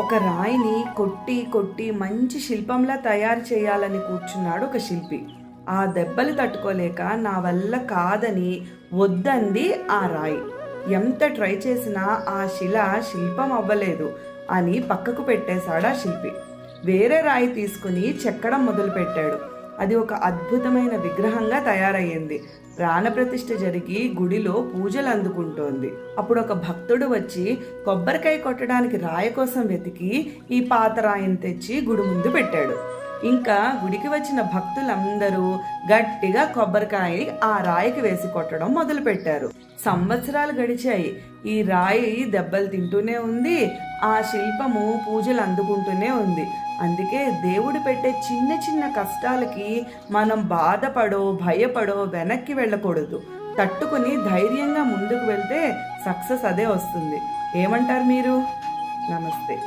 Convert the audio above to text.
ఒక రాయిని కొట్టి కొట్టి మంచి శిల్పంలా తయారు చేయాలని కూర్చున్నాడు ఒక శిల్పి. ఆ దెబ్బలు తట్టుకోలేక నా వల్ల కాదని వద్దంది ఆ రాయి. ఎంత ట్రై చేసినా ఆ శిల్పం అవ్వలేదు అని పక్కకు పెట్టేశాడు ఆ శిల్పి. వేరే రాయి తీసుకుని చెక్కడం మొదలుపెట్టాడు. అది ఒక అద్భుతమైన విగ్రహంగా తయారయ్యింది. ప్రాణప్రతిష్ఠ జరిగి గుడిలో పూజలు అందుకుంటోంది. అప్పుడు ఒక భక్తుడు వచ్చి కొబ్బరికాయ కొట్టడానికి రాయి కోసం వెతికి ఈ పాత రాయిని తెచ్చి గుడి ముందు పెట్టాడు. ఇంకా గుడికి వచ్చిన భక్తులందరూ గట్టిగా కొబ్బరికాయ ఆ రాయికి వేసి కొట్టడం మొదలుపెట్టారు. సంవత్సరాలు గడిచాయి. ఈ రాయి దెబ్బలు తింటూనే ఉంది, ఆ శిల్పము పూజలు అందుకుంటూనే ఉంది. అందుకే దేవుడు పెట్టే చిన్న చిన్న కష్టాలకి మనం బాధపడో భయపడో వెనక్కి వెళ్ళకూడదు. తట్టుకుని ధైర్యంగా ముందుకు వెళ్తే సక్సెస్ అదే వస్తుంది. ఏమంటారు మీరు? నమస్తే.